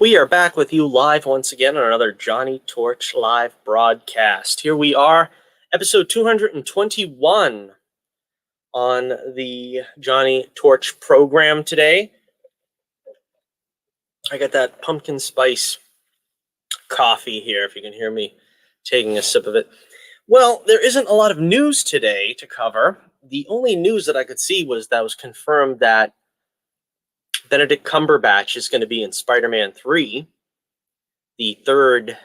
We are back with you live once again on another Johnnie Torch live broadcast. Here we are, episode 221 on the Johnnie Torch program today. I got that pumpkin spice coffee here, if you can hear me taking a sip of it. Well, there isn't a lot of news today to cover. The only news that I could see was that it was confirmed that Benedict Cumberbatch is going to be in Spider-Man 3, the third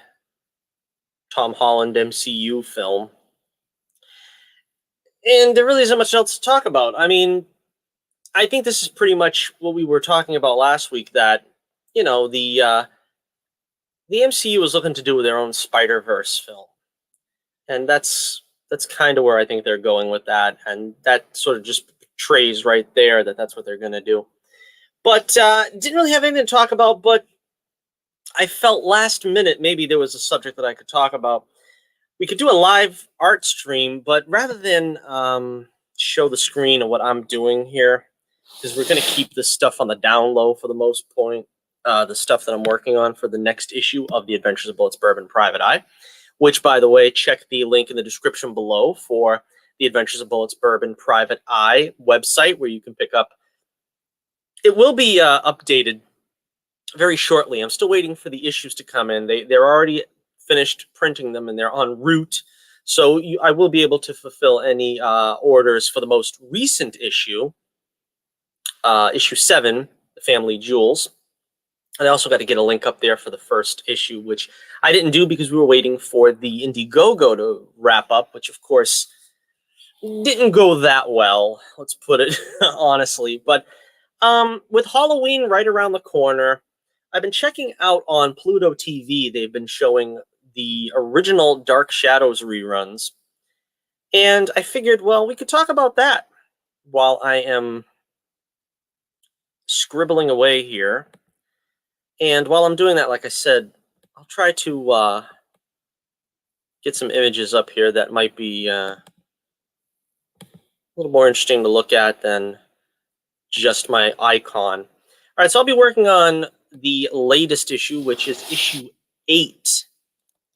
Tom Holland MCU film. And there really isn't much else to talk about. I mean, I think this is pretty much what we were talking about last week, that, you know, the MCU is looking to do their own Spider-Verse film. And that's kind of where I think they're going with that. And that sort of just portrays right there that that's what they're going to do. But didn't really have anything to talk about, but I felt last minute maybe there was a subject that I could talk about. We could do a live art stream, but rather than show the screen of what I'm doing here, because we're going to keep this stuff on the down low for the most point, the stuff that I'm working on for the next issue of The Adventures of Bullets, Bourbon, Private Eye, which, by the way, check the link in the description below for The Adventures of Bullets, Bourbon, Private Eye website, where you can pick up. It will be updated very shortly. I'm still waiting for the issues to come in. They're already finished printing them, and they're en route. So I will be able to fulfill any orders for the most recent issue, issue 7, The Family Jewels. And I also got to get a link up there for the first issue, which I didn't do because we were waiting for the Indiegogo to wrap up, which, of course, didn't go that well, let's put it honestly. But with Halloween right around the corner, I've been checking out on Pluto TV. They've been showing the original Dark Shadows reruns. And I figured, well, we could talk about that while I am scribbling away here. And while I'm doing that, like I said, I'll try to get some images up here that might be a little more interesting to look at than just my icon. All right, so I'll be working on the latest issue, which is issue 8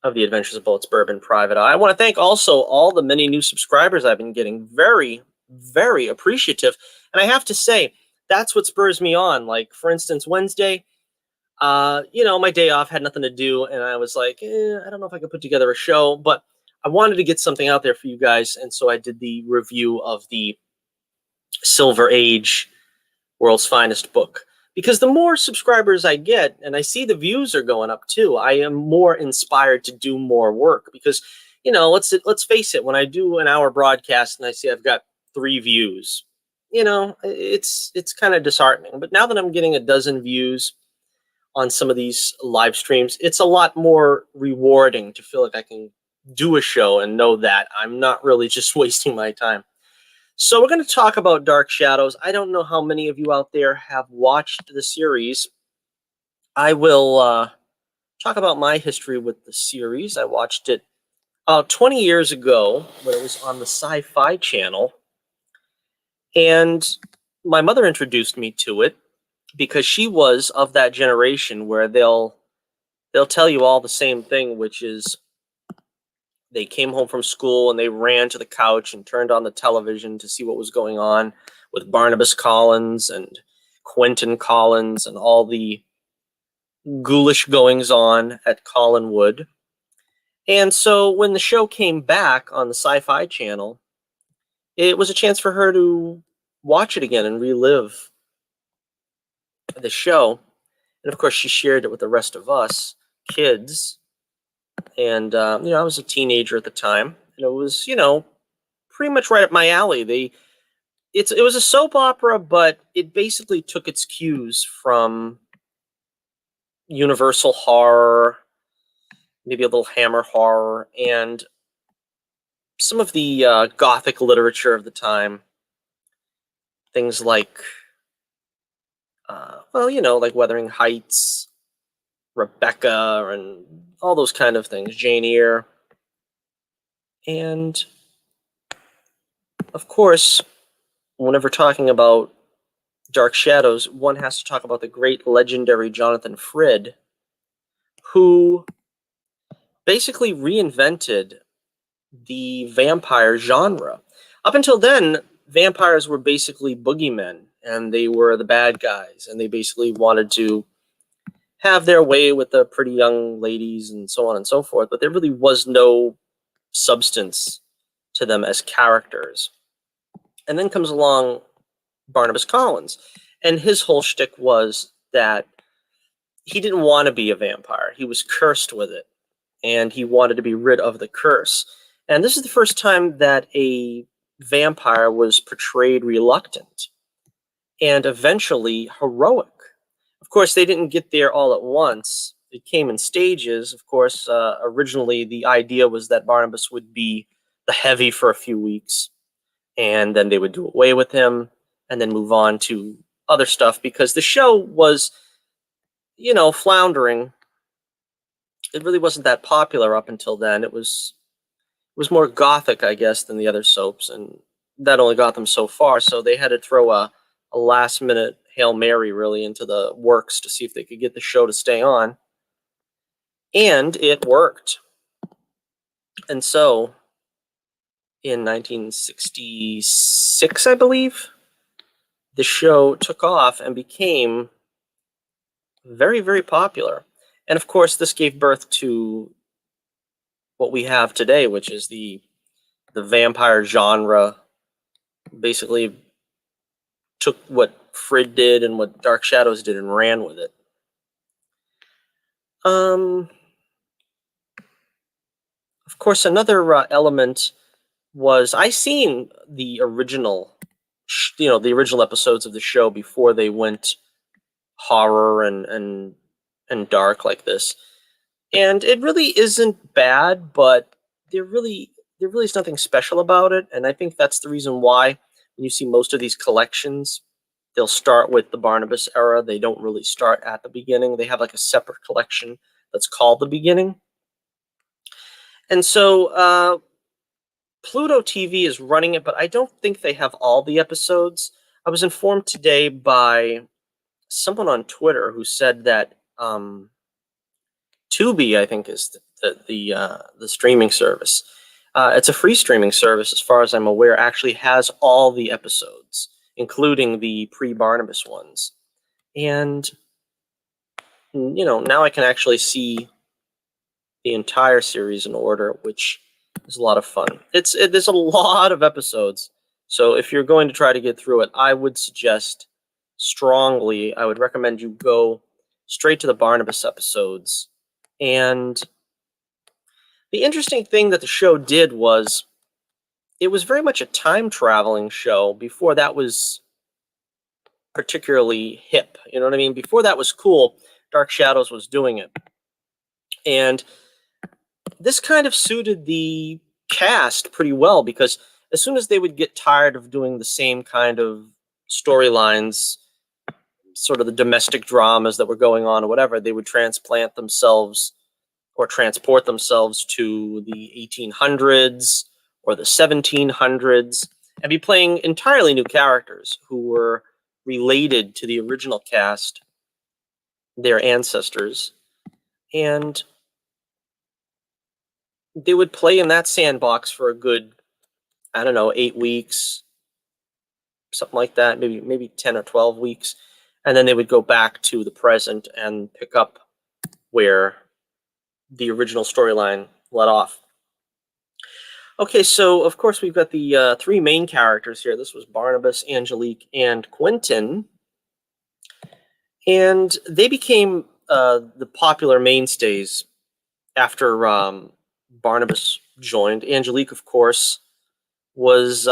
of The Adventures of Bullets, Bourbon, Private Eye. I want to thank also all the many new subscribers I've been getting. Very, very appreciative. And I have to say, that's what spurs me on. Like, for instance, Wednesday, you know, my day off, had nothing to do, and I was like, I don't know if I could put together a show, but I wanted to get something out there for you guys, and so I did the review of the Silver Age World's Finest book. Because the more subscribers I get, and I see the views are going up too, I am more inspired to do more work. Because, you know, let's face it, when I do an hour broadcast and I see I've got 3 views, you know, it's kind of disheartening. But now that I'm getting a dozen views on some of these live streams, it's a lot more rewarding to feel like I can do a show and know that I'm not really just wasting my time. So we're going to talk about Dark Shadows. I don't know how many of you out there have watched the series. I will talk about my history with the series. I watched it 20 years ago when it was on the Sci-Fi Channel. And my mother introduced me to it because she was of that generation where they'll tell you all the same thing, which is they came home from school and they ran to the couch and turned on the television to see what was going on with Barnabas Collins and Quentin Collins and all the ghoulish goings on at Collinwood. And so when the show came back on the Sci-Fi Channel, it was a chance for her to watch it again and relive the show. And of course, she shared it with the rest of us kids. And, you know, I was a teenager at the time, and it was, you know, pretty much right up my alley. It was a soap opera, but it basically took its cues from Universal horror, maybe a little Hammer horror, and some of the Gothic literature of the time. Things like, well, you know, like Wuthering Heights, Rebecca, and all those kind of things, Jane Eyre. And, of course, whenever talking about Dark Shadows, one has to talk about the great legendary Jonathan Frid, who basically reinvented the vampire genre. Up until then, vampires were basically boogeymen, and they were the bad guys, and they basically wanted to have their way with the pretty young ladies and so on and so forth, but there really was no substance to them as characters. And then comes along Barnabas Collins, and his whole shtick was that he didn't want to be a vampire. He was cursed with it, and he wanted to be rid of the curse. And this is the first time that a vampire was portrayed reluctant and eventually heroic. Of course, they didn't get there all at once. It came in stages. Of course, originally the idea was that Barnabas would be the heavy for a few weeks, and then they would do away with him and then move on to other stuff because the show was, floundering. It really wasn't that popular up until then. It was more gothic, I guess, than the other soaps, and that only got them so far. So they had to throw a last-minute Hail Mary, really, into the works to see if they could get the show to stay on. And it worked. And so, in 1966, I believe, the show took off and became very, very popular. And of course, this gave birth to what we have today, which is the vampire genre. Basically took what Frid did and what Dark Shadows did and ran with it. Of course, another element was I seen the original, the original episodes of the show before they went horror and dark like this, and it really isn't bad, but there really is nothing special about it, and I think that's the reason why when you see most of these collections, they'll start with the Barnabas era. They don't really start at the beginning. They have like a separate collection that's called The Beginning. And so Pluto TV is running it, but I don't think they have all the episodes. I was informed today by someone on Twitter who said that Tubi, I think, is the streaming service. It's a free streaming service, as far as I'm aware, actually has all the episodes, including the pre-Barnabas ones. And, now I can actually see the entire series in order, which is a lot of fun. There's a lot of episodes, so if you're going to try to get through it, I would suggest strongly, I would recommend you go straight to the Barnabas episodes. And the interesting thing that the show did was it was very much a time-traveling show before that was particularly hip. You know what I mean? Before that was cool, Dark Shadows was doing it. And this kind of suited the cast pretty well, because as soon as they would get tired of doing the same kind of storylines, sort of the domestic dramas that were going on or whatever, they would transplant themselves or transport themselves to the 1800s or the 1700s and be playing entirely new characters who were related to the original cast, their ancestors, and they would play in that sandbox for a good, 8 weeks, something like that, maybe 10 or 12 weeks, and then they would go back to the present and pick up where the original storyline let off. Okay, so of course we've got the three main characters here. This was Barnabas, Angelique, and Quentin. And they became the popular mainstays after Barnabas joined. Angelique, of course, was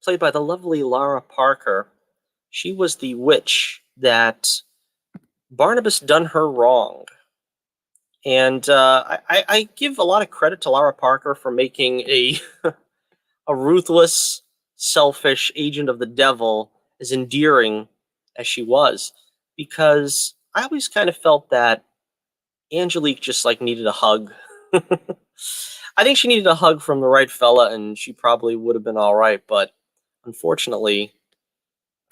played by the lovely Lara Parker. She was the witch that Barnabas done her wrong. And I give a lot of credit to Lara Parker for making a ruthless, selfish agent of the devil as endearing as she was, because I always kind of felt that Angelique just needed a hug. I think she needed a hug from the right fella, and she probably would have been all right, but unfortunately,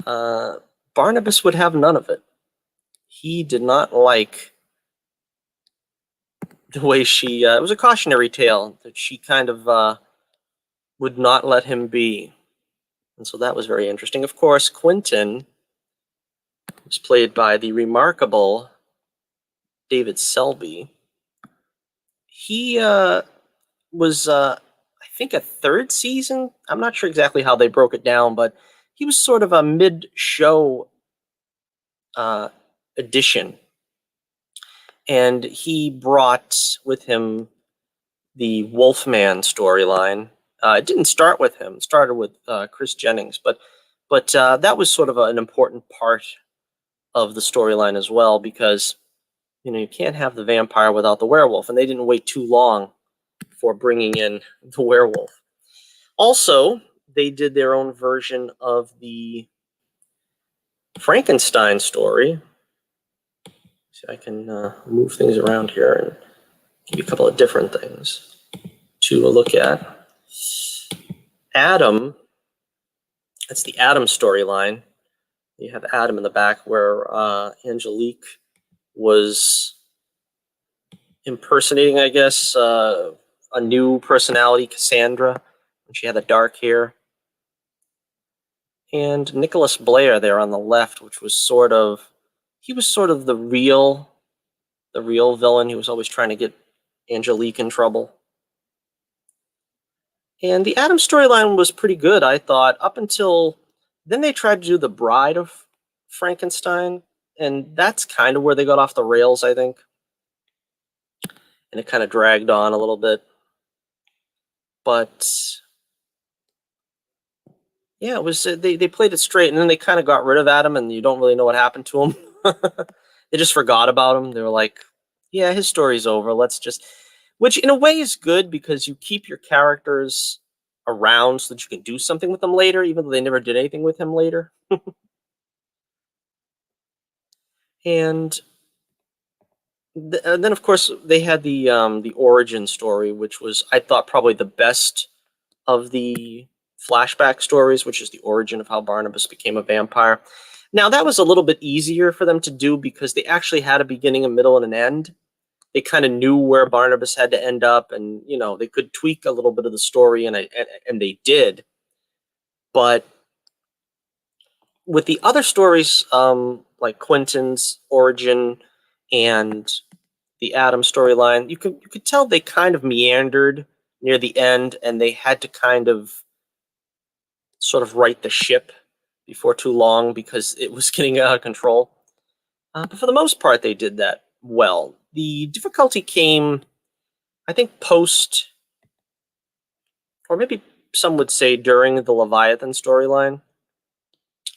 Barnabas would have none of it. He did not like the way she, it was a cautionary tale that she kind of would not let him be. And so that was very interesting. Of course, Quentin was played by the remarkable David Selby. He was, I think, a third season. I'm not sure exactly how they broke it down, but he was sort of a mid-show addition. And he brought with him the Wolfman storyline. It didn't start with him; it started with Chris Jennings, but that was sort of an important part of the storyline as well, because you can't have the vampire without the werewolf, and they didn't wait too long for bringing in the werewolf. Also, they did their own version of the Frankenstein story. See, I can move things around here and give you a couple of different things to look at. Adam, that's the Adam storyline. You have Adam in the back where Angelique was impersonating, I guess, a new personality, Cassandra, and she had the dark hair. And Nicholas Blair there on the left, which was sort of, he was sort of the real villain. He was always trying to get Angelique in trouble. And the Adam storyline was pretty good, I thought, up until then. They tried to do the Bride of Frankenstein, and that's kind of where they got off the rails, I think. And it kind of dragged on a little bit. But yeah, it was they played it straight, and then they kind of got rid of Adam, and you don't really know what happened to him. They just forgot about him. They were like, yeah, his story's over. Let's just... Which in a way is good, because you keep your characters around so that you can do something with them later, even though they never did anything with him later. And then, of course, they had the origin story, which was, I thought, probably the best of the flashback stories, which is the origin of how Barnabas became a vampire. Now, that was a little bit easier for them to do because they actually had a beginning, a middle, and an end. They kind of knew where Barnabas had to end up, and they could tweak a little bit of the story, and they did. But with the other stories, like Quentin's origin and the Adam storyline, you could tell they kind of meandered near the end, and they had to kind of sort of right the ship before too long because it was getting out of control. But for the most part, they did that well. The difficulty came, I think, post, or maybe some would say during, the Leviathan storyline.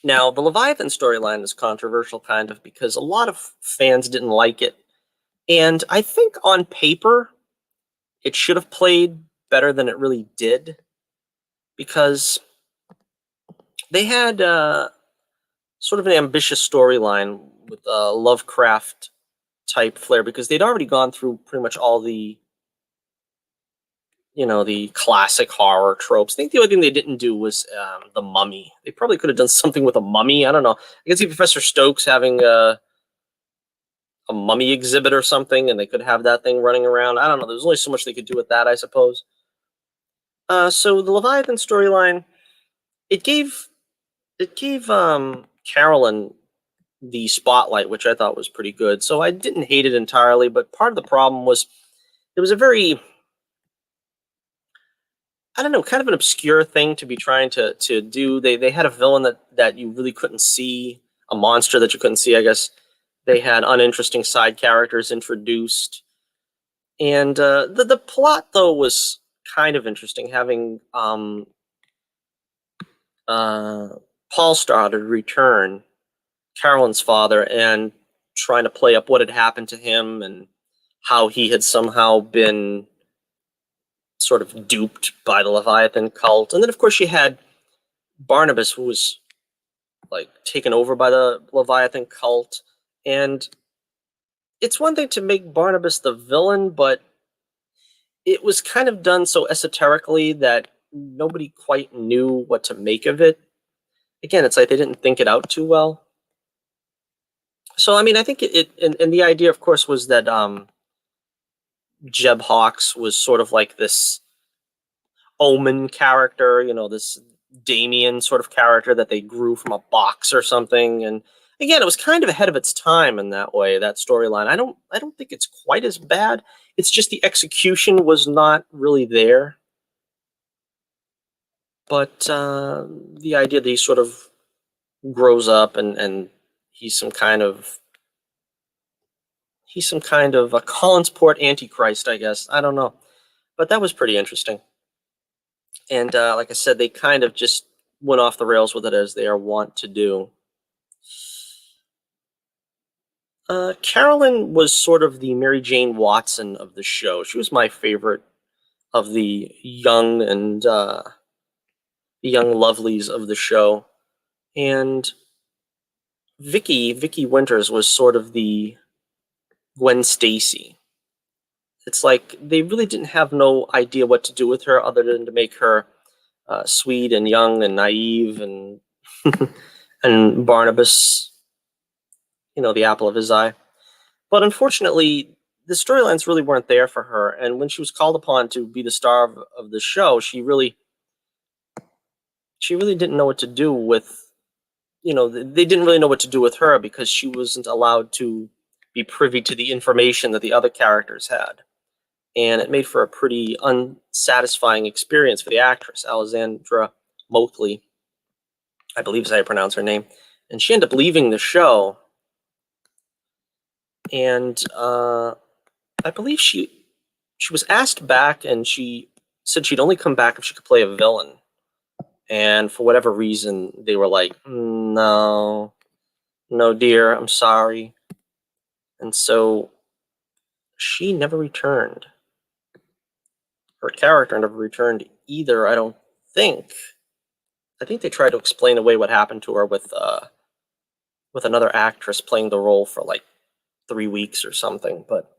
Now, the Leviathan storyline is controversial, kind of, because a lot of fans didn't like it. And I think on paper, it should have played better than it really did, because they had sort of an ambitious storyline with a Lovecraft type flair, because they'd already gone through pretty much all the the classic horror tropes. I think the only thing they didn't do was the Mummy. They probably could have done something with a mummy. I don't know. I can see Professor Stokes having a mummy exhibit or something, and they could have that thing running around. I don't know. There's only so much they could do with that, I suppose. So the Leviathan storyline, it gave Carolyn the spotlight, which I thought was pretty good. So I didn't hate it entirely, but part of the problem was it was a very, I don't know, kind of an obscure thing to be trying to do. They had a villain that you really couldn't see, a monster that you couldn't see, I guess. They had uninteresting side characters introduced. And the plot, though, was kind of interesting, having Paul Stoddard return, Carolyn's father, and trying to play up what had happened to him and how he had somehow been sort of duped by the Leviathan cult. And then, of course, you had Barnabas, who was like taken over by the Leviathan cult. And it's one thing to make Barnabas the villain, but it was kind of done so esoterically that nobody quite knew what to make of it. Again, it's like they didn't think it out too well. So, I mean, I think and the idea, of course, was that Jeb Hawks was sort of like this Omen character, this Damien sort of character that they grew from a box or something. And again, it was kind of ahead of its time in that way, that storyline. I don't think it's quite as bad. It's just the execution was not really there. But the idea that he sort of grows up and he's some kind of a Collinsport antichrist, I guess. I don't know. But that was pretty interesting. And like I said, they kind of just went off the rails with it, as they are wont to do. Carolyn was sort of the Mary Jane Watson of the show. She was my favorite of the young and the young lovelies of the show. And Vicky Winters was sort of the Gwen Stacy. It's like they really didn't have no idea what to do with her other than to make her sweet and young and naive and and Barnabas, the apple of his eye. But unfortunately, the storylines really weren't there for her. And when she was called upon to be the star of the show, she really didn't know what to do with, they didn't really know what to do with her because she wasn't allowed to be privy to the information that the other characters had. And it made for a pretty unsatisfying experience for the actress, Alexandra Moakley, I believe is how you pronounce her name. And she ended up leaving the show. And I believe she was asked back, and she said she'd only come back if she could play a villain. And for whatever reason, they were like, no, dear, I'm sorry. And so she never returned. Her character never returned either, I don't think. I think they tried to explain away what happened to her with another actress playing the role for like 3 weeks or something, but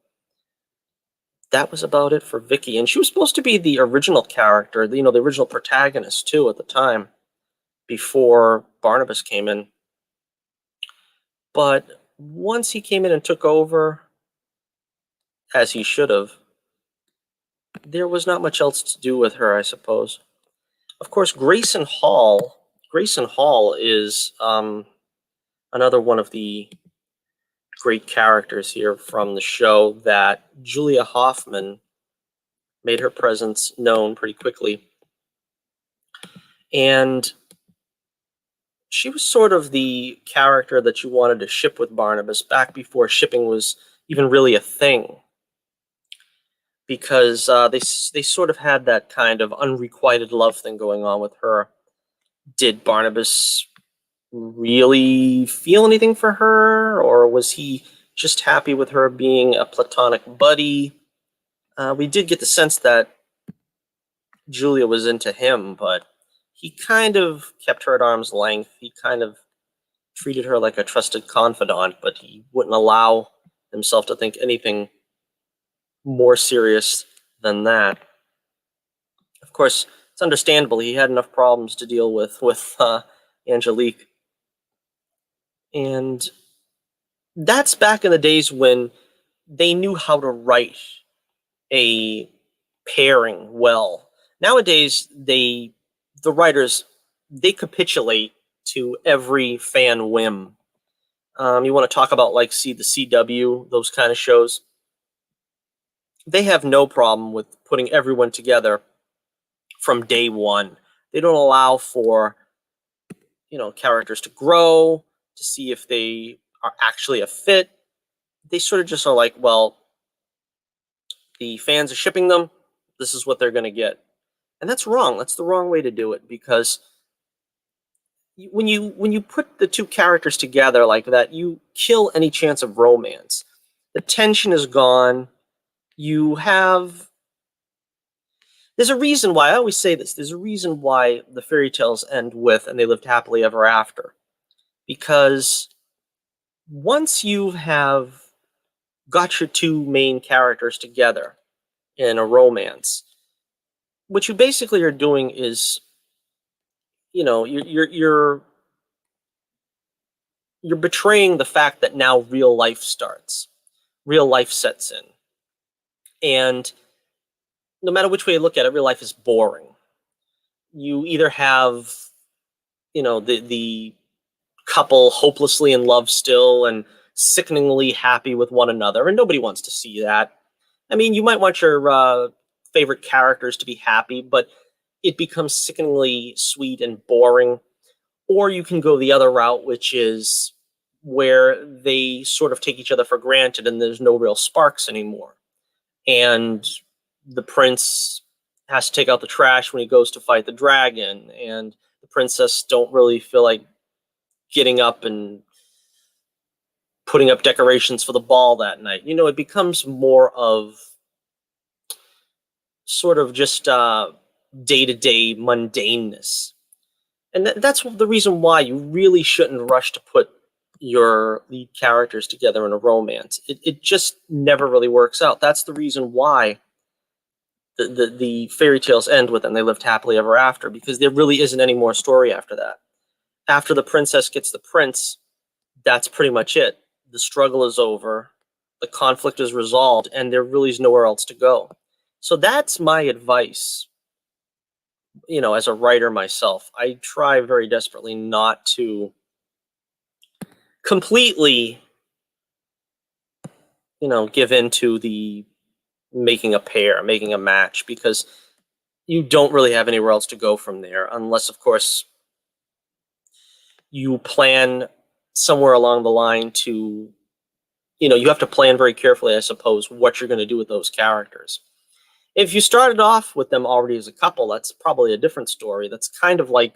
that was about it for Vicky. And she was supposed to be the original character, the original protagonist too at the time, before Barnabas came in. But once he came in and took over, as he should have, there was not much else to do with her, I suppose. Of course, Grayson Hall is another one of the great characters here from the show that Julia Hoffman made her presence known pretty quickly. And she was sort of the character that you wanted to ship with Barnabas back before shipping was even really a thing. Because they sort of had that kind of unrequited love thing going on with her. Did Barnabas really feel anything for her, or was he just happy with her being a platonic buddy? We did get the sense that Julia was into him, but he kind of kept her at arm's length. He kind of treated her like a trusted confidant, but he wouldn't allow himself to think anything more serious than that. Of course, it's understandable. He had enough problems to deal with Angelique. And that's back in the days when they knew how to write a pairing well. Nowadays, the writers, they capitulate to every fan whim. You want to talk about the CW, those kind of shows. They have no problem with putting everyone together from day one. They don't allow for, characters to grow, to see if they are actually a fit. They sort of just are like, well, the fans are shipping them. This is what they're going to get. And that's wrong. That's the wrong way to do it, because when you put the two characters together like that, you kill any chance of romance. The tension is gone. There's a reason why, I always say this, there's a reason why the fairy tales end with "and they lived happily ever after." Because once you have got your two main characters together in a romance, what you basically are doing is, you're betraying the fact that now real life starts. Real life sets in. And no matter which way you look at it, real life is boring. You either have, the couple hopelessly in love still and sickeningly happy with one another, and nobody wants to see that. I mean, you might want your favorite characters to be happy, but it becomes sickeningly sweet and boring. Or you can go the other route, which is where they sort of take each other for granted and there's no real sparks anymore. And the prince has to take out the trash when he goes to fight the dragon, and the princess don't really feel like getting up and putting up decorations for the ball that night. It becomes more of sort of just day-to-day mundaneness. And that's the reason why you really shouldn't rush to put your lead characters together in a romance. It just never really works out. That's the reason why the fairy tales end with them. They lived happily ever after, because there really isn't any more story after that. After the princess gets the prince, that's pretty much it. The struggle is over, the conflict is resolved, and there really is nowhere else to go. So that's my advice. As a writer myself, I try very desperately not to completely, give in to the making a pair, making a match, because you don't really have anywhere else to go from there, unless, of course, you plan somewhere along the line to, you have to plan very carefully, I suppose, what you're going to do with those characters. If you started off with them already as a couple, that's probably a different story. That's kind of like,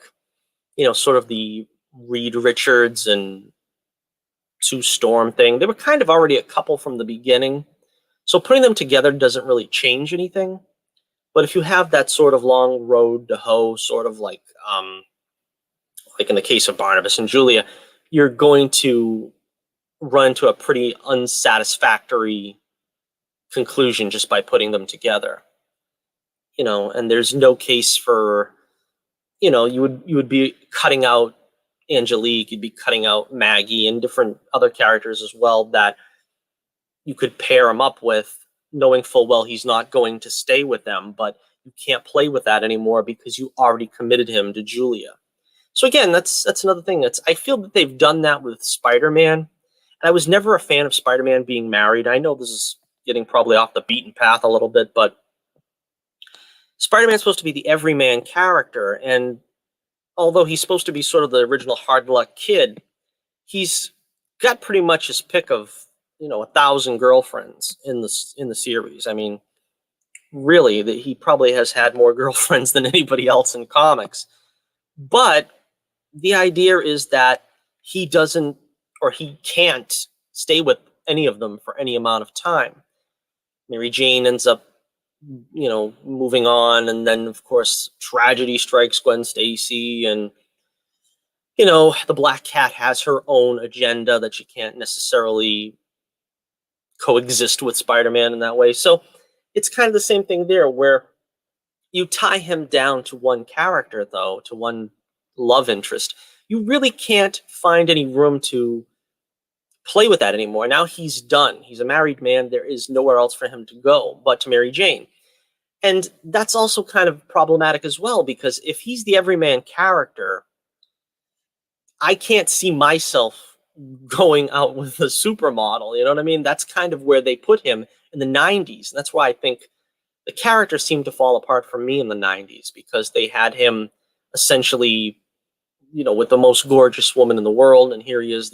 sort of the Reed Richards and Sue Storm thing. They were kind of already a couple from the beginning. So putting them together doesn't really change anything. But if you have that sort of long road to hoe, sort of like in the case of Barnabas and Julia, you're going to run into a pretty unsatisfactory conclusion just by putting them together. And there's no case for, you would be cutting out Angelique, you'd be cutting out Maggie and different other characters as well that you could pair him up with, knowing full well he's not going to stay with them, but you can't play with that anymore because you already committed him to Julia. So again, that's another thing. I feel that they've done that with Spider-Man. And I was never a fan of Spider-Man being married. I know this is getting probably off the beaten path a little bit, but Spider-Man's supposed to be the everyman character, and although he's supposed to be sort of the original hard luck kid, he's got pretty much his pick of 1,000 girlfriends in the series. I mean, really, he probably has had more girlfriends than anybody else in comics. But the idea is that he doesn't, or he can't stay with any of them for any amount of time. Mary Jane ends up, moving on, and then of course tragedy strikes Gwen Stacy, and the Black Cat has her own agenda that she can't necessarily coexist with Spider-Man in that way. So it's kind of the same thing there, where you tie him down to one character, though, to one love interest. You really can't find any room to play with that anymore. Now he's done. He's a married man. There is nowhere else for him to go but to Mary Jane. And that's also kind of problematic as well, because if he's the everyman character, I can't see myself going out with a supermodel. You know what I mean? That's kind of where they put him in the 90s. And that's why I think the character seemed to fall apart for me in the 90s, because they had him essentially, with the most gorgeous woman in the world. And here he is,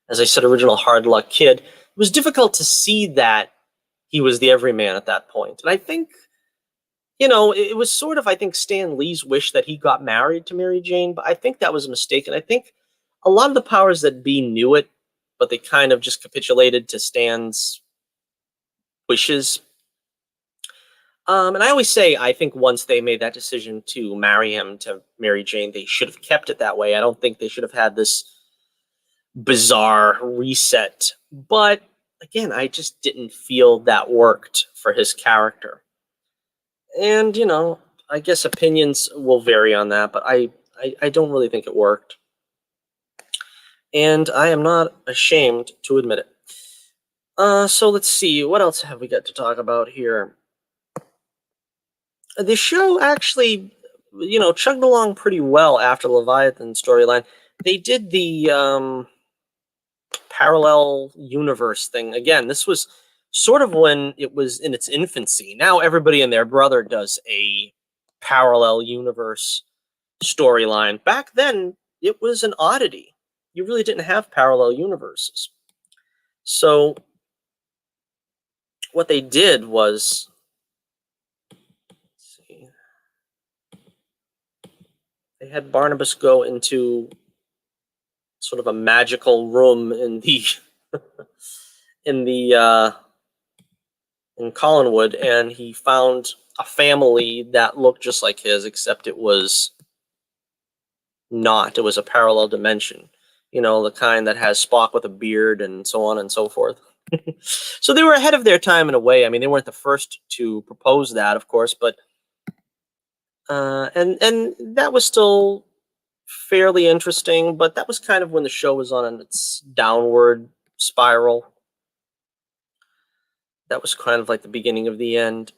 as I said, original hard luck kid. It was difficult to see that he was the everyman at that point. And I think, it was sort of, I think, Stan Lee's wish that he got married to Mary Jane, but I think that was a mistake. And I think a lot of the powers that be knew it, but they kind of just capitulated to Stan's wishes. And I always say, I think once they made that decision to marry him to Mary Jane, they should have kept it that way. I don't think they should have had this bizarre reset. But again, I just didn't feel that worked for his character. And, I guess opinions will vary on that, but I don't really think it worked. And I am not ashamed to admit it. So let's see, what else have we got to talk about here? The show actually, chugged along pretty well after Leviathan storyline. They did the parallel universe thing again. This was sort of when it was in its infancy. Now everybody and their brother does a parallel universe storyline. Back then, it was an oddity. You really didn't have parallel universes. So what they did was, let's see, they had Barnabas go into sort of a magical room in the in the in Collinwood, and he found a family that looked just like his, except it was not. It was a parallel dimension. The kind that has Spock with a beard and so on and so forth. So they were ahead of their time in a way. I mean, they weren't the first to propose that, of course, but and that was still fairly interesting. But that was kind of when the show was on its downward spiral. That was kind of like the beginning of the end.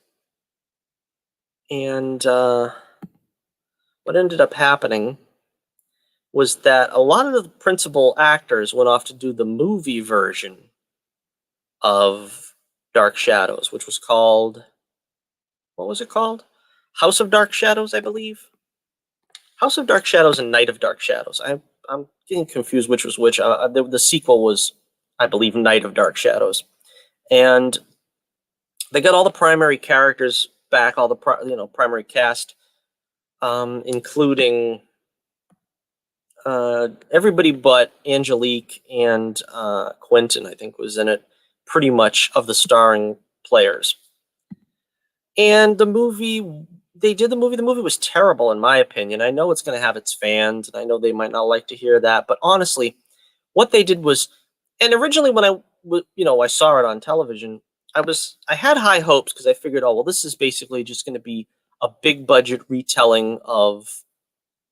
And what ended up happening was that a lot of the principal actors went off to do the movie version of Dark Shadows, which was called, what was it called? House of Dark Shadows, I believe. House of Dark Shadows and Night of Dark Shadows. I'm getting confused which was which. The sequel was, I believe, Night of Dark Shadows. And they got all the primary characters back, all the primary cast, including everybody but Angelique and Quentin, I think, was in it, pretty much of the starring players. And the movie was terrible, in my opinion. I know it's going to have its fans, and I know they might not like to hear that, but honestly, what they did was, and originally when I saw it on television, I had high hopes because I figured, oh, well, this is basically just going to be a big budget retelling of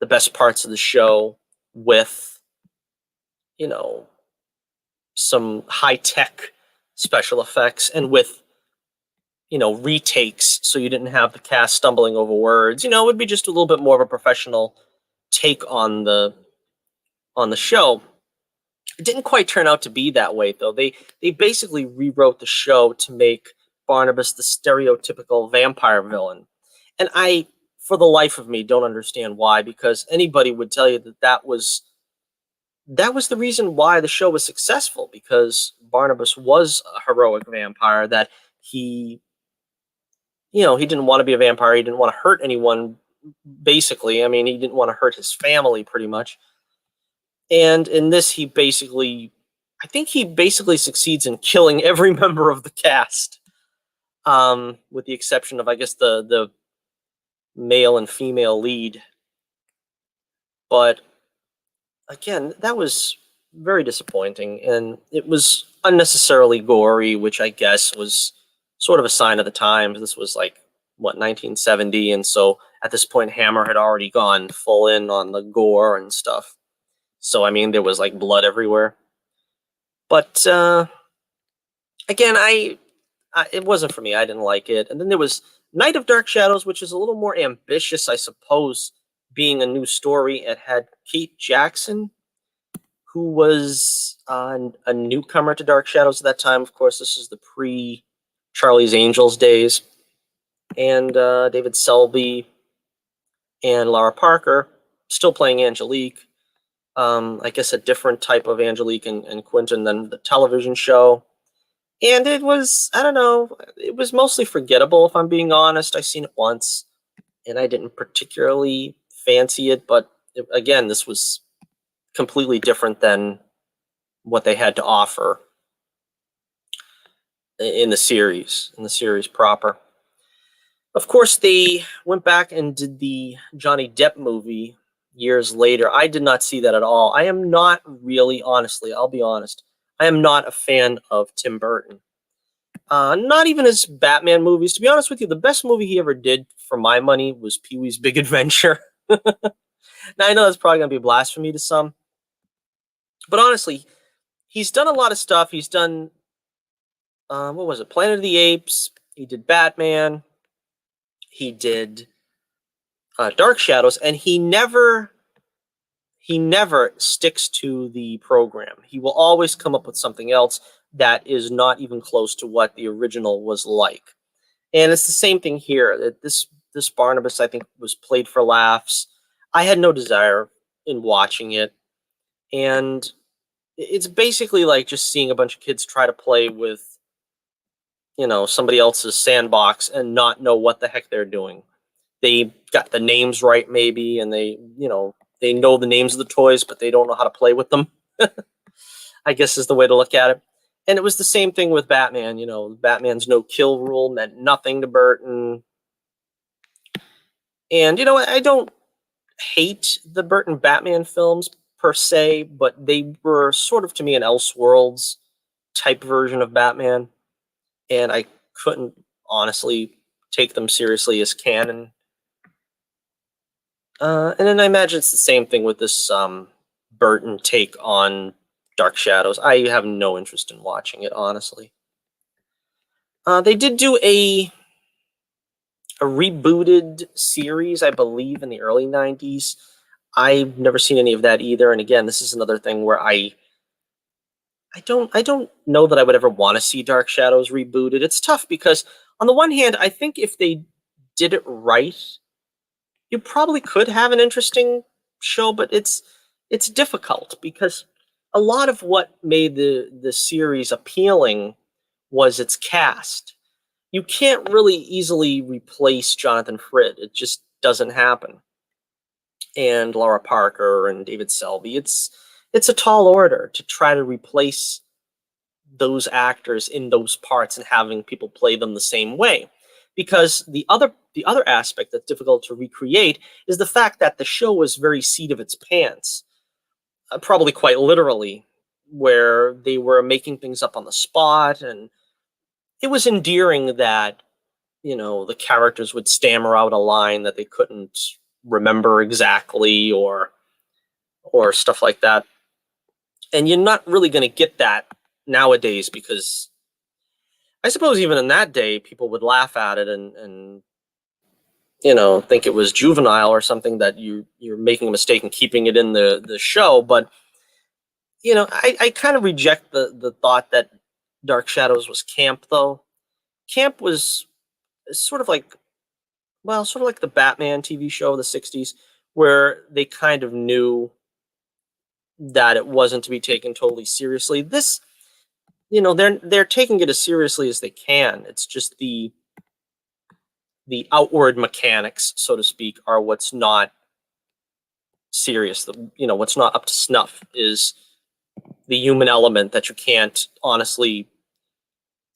the best parts of the show with, some high-tech special effects and with, retakes, so you didn't have the cast stumbling over words. It would be just a little bit more of a professional take on the show. It didn't quite turn out to be that way, though. They basically rewrote the show to make Barnabas the stereotypical vampire villain. And I, for the life of me, don't understand why, because anybody would tell you that was the reason why the show was successful, because Barnabas was a heroic vampire, that he didn't want to be a vampire. He didn't want to hurt anyone, basically. I mean, he didn't want to hurt his family, pretty much. And in this, I think he basically succeeds in killing every member of the cast, with the exception of, I guess, the male and female lead. But again, that was very disappointing, and it was unnecessarily gory, which I guess was sort of a sign of the times. This was like, 1970, and so at this point, Hammer had already gone full in on the gore and stuff. So, I mean, there was like blood everywhere. But again, it wasn't for me. I didn't like it. And then there was Night of Dark Shadows, which is a little more ambitious, I suppose, being a new story. It had Kate Jackson, who was a newcomer to Dark Shadows at that time. Of course, this is the pre-Charlie's Angels days. And David Selby and Lara Parker, still playing Angelique. I guess a different type of Angelique and Quentin than the television show. And it was, I don't know, it was mostly forgettable, if I'm being honest. I seen it once, and I didn't particularly fancy it. But again, this was completely different than what they had to offer in the series proper. Of course, they went back and did the Johnny Depp movie years later. I did not see that at all. I am not really, honestly, I'll be honest, I am not a fan of Tim Burton. Not even his Batman movies. To be honest with you, the best movie he ever did, for my money, was Pee-wee's Big Adventure. Now, I know that's probably going to be blasphemy to some. But honestly, he's done a lot of stuff. He's done what was it? Planet of the Apes. He did Batman. He did Dark Shadows, and he never sticks to the program. He will always come up with something else that is not even close to what the original was like. And it's the same thing here. This Barnabas, I think, was played for laughs. I had no desire in watching it, and it's basically like just seeing a bunch of kids try to play with, somebody else's sandbox and not know what the heck they're doing. They got the names right, maybe, and they know the names of the toys, but they don't know how to play with them. I guess is the way to look at it. And it was the same thing with Batman. Batman's no kill rule meant nothing to Burton. And I don't hate the Burton Batman films per se, but they were sort of, to me, an Elseworlds type version of Batman, and I couldn't honestly take them seriously as canon. And then I imagine it's the same thing with this Burton take on Dark Shadows. I have no interest in watching it, honestly. They did do a rebooted series, I believe, in the early 90s. I've never seen any of that either. And again, this is another thing where I don't know that I would ever want to see Dark Shadows rebooted. It's tough because on the one hand, I think if they did it right, you probably could have an interesting show, but it's difficult because a lot of what made the series appealing was its cast. You can't really easily replace Jonathan Frid. It just doesn't happen. And Laura Parker and David Selby. It's a tall order to try to replace those actors in those parts and having people play them the same way. Because the other aspect that's difficult to recreate is the fact that the show was very seat of its pants, probably quite literally, where they were making things up on the spot, and it was endearing that the characters would stammer out a line that they couldn't remember exactly, or stuff like that. And you're not really going to get that nowadays, because I suppose even in that day, people would laugh at it and think it was juvenile or something, that you're making a mistake in keeping it in the show. But, I kind of reject the thought that Dark Shadows was camp, though. Camp was sort of like the Batman TV show of the 60s, where they kind of knew that it wasn't to be taken totally seriously. This, they're taking it as seriously as they can. It's just the outward mechanics, so to speak, are what's not serious. What's not up to snuff is the human element, that you can't honestly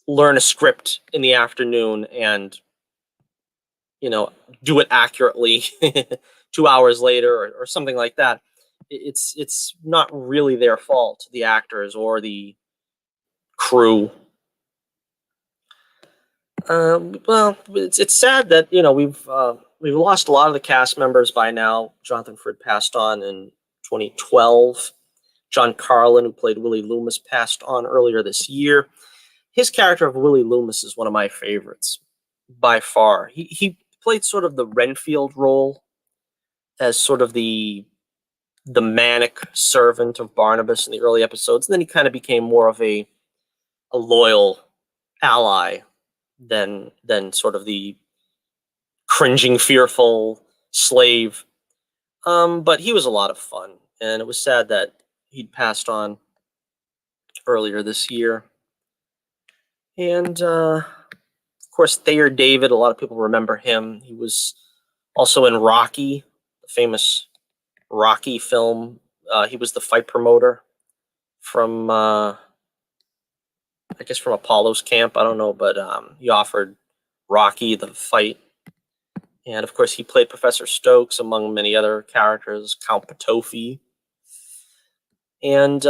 learn a script in the afternoon and do it accurately 2 hours later, or something like that. It's not really their fault, the actors or the crew. Well, it's sad that we've lost a lot of the cast members by now. Jonathan Frid passed on in 2012. John Carlin, who played Willie Loomis, passed on earlier this year. His character of Willie Loomis is one of my favorites by far. He played sort of the Renfield role as sort of the manic servant of Barnabas in the early episodes. And then he kind of became more of a loyal ally than sort of the cringing, fearful slave. But he was a lot of fun, and it was sad that he'd passed on earlier this year. And of course, Thayer David, a lot of people remember him. He was also in Rocky, the famous Rocky film. He was the fight promoter from, I guess, from Apollo's camp. I don't know, but he offered Rocky the fight. And of course, he played Professor Stokes, among many other characters, Count Patofi. And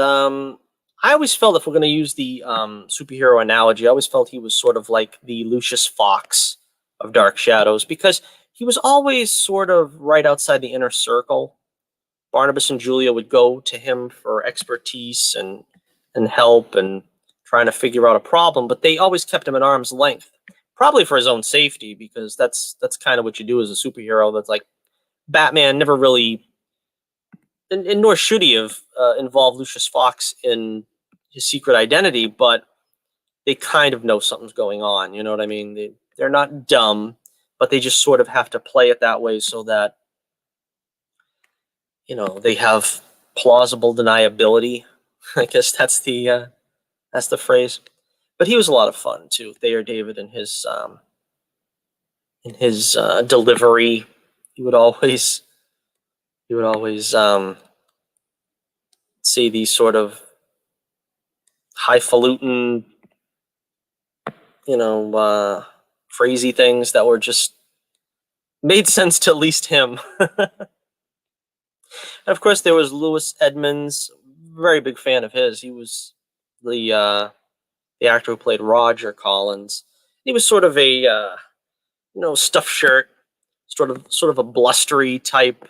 I always felt, if we're going to use the superhero analogy, I always felt he was sort of like the Lucius Fox of Dark Shadows, because he was always sort of right outside the inner circle. Barnabas and Julia would go to him for expertise and help, and trying to figure out a problem, but they always kept him at arm's length, probably for his own safety, because that's kind of what you do as a superhero. That's like Batman never really, and nor should he have involved Lucius Fox in his secret identity, but they kind of know something's going on. You know what I mean? They're not dumb, but they just sort of have to play it that way so that, you know, they have plausible deniability. I guess that's the phrase. But he was a lot of fun too. Thayer David and his delivery. He would always say these sort of highfalutin, you know, phrasey things that were just made sense to at least him. And of course, there was Louis Edmonds, very big fan of his. He was the actor who played Roger Collins. He was sort of a stuffed shirt, sort of a blustery type.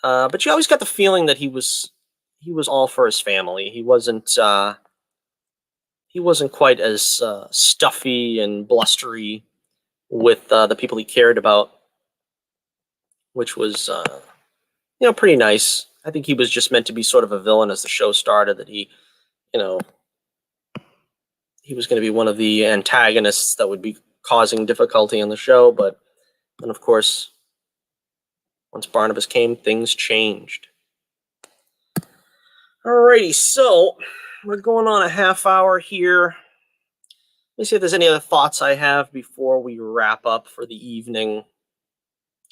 But you always got the feeling that he was all for his family. He wasn't quite as stuffy and blustery with the people he cared about, which was pretty nice. I think he was just meant to be sort of a villain as the show started, that he was going to be one of the antagonists that would be causing difficulty in the show. But then, of course, once Barnabas came, things changed. Alrighty, so we're going on a half hour here. Let me see if there's any other thoughts I have before we wrap up for the evening.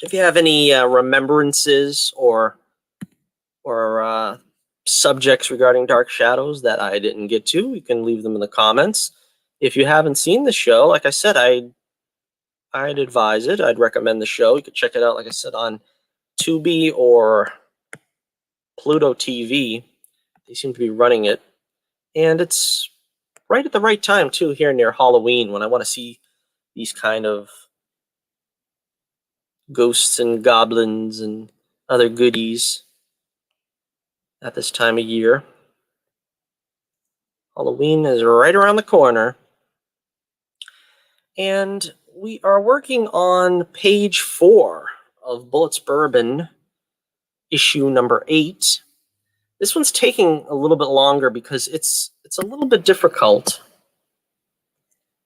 If you have any remembrances or subjects regarding Dark Shadows that I didn't get to, you can leave them in the comments. If you haven't seen the show, like I said, I'd advise it. I'd recommend the show. You could check it out, like I said, on Tubi or Pluto TV. They seem to be running it. And it's right at the right time, too, here near Halloween, when I want to see these kind of ghosts and goblins and other goodies at this time of year. Halloween is right around the corner. And we are working on page 4 of Bullets Bourbon, issue number 8. This one's taking a little bit longer because it's a little bit difficult,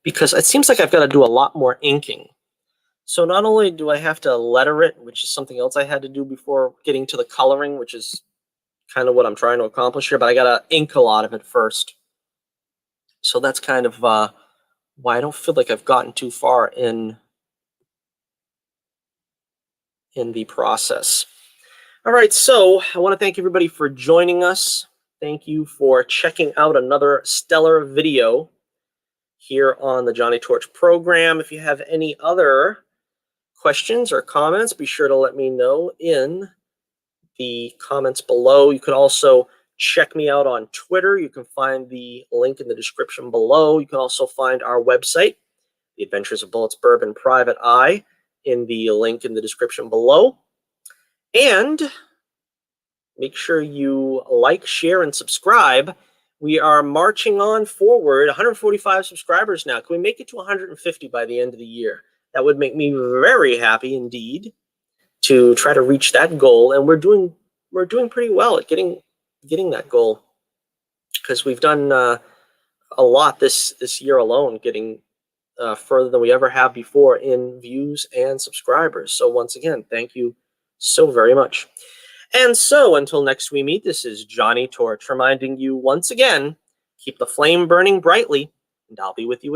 because it seems like I've got to do a lot more inking. So not only do I have to letter it, which is something else I had to do before getting to the coloring, which is kind of what I'm trying to accomplish here, but I got to ink a lot of it first. So that's kind of why I don't feel like I've gotten too far in the process. All right, so I want to thank everybody for joining us. Thank you for checking out another stellar video here on the Johnnie Torch program. If you have any other questions or comments, be sure to let me know in the comments below. You can also check me out on Twitter. You can find the link in the description below. You can also find our website, The Adventures of Bullets Bourbon Private Eye, in the link in the description below. And make sure you like, share, and subscribe. We are marching on forward. 145 subscribers now. Can we make it to 150 by the end of the year? That would make me very happy indeed to try to reach that goal. And we're doing pretty well at getting that goal, because we've done a lot this year alone, getting further than we ever have before in views and subscribers. So once again, thank you so very much. And so until next we meet, this is Johnnie Torch reminding you once again, keep the flame burning brightly, and I'll be with you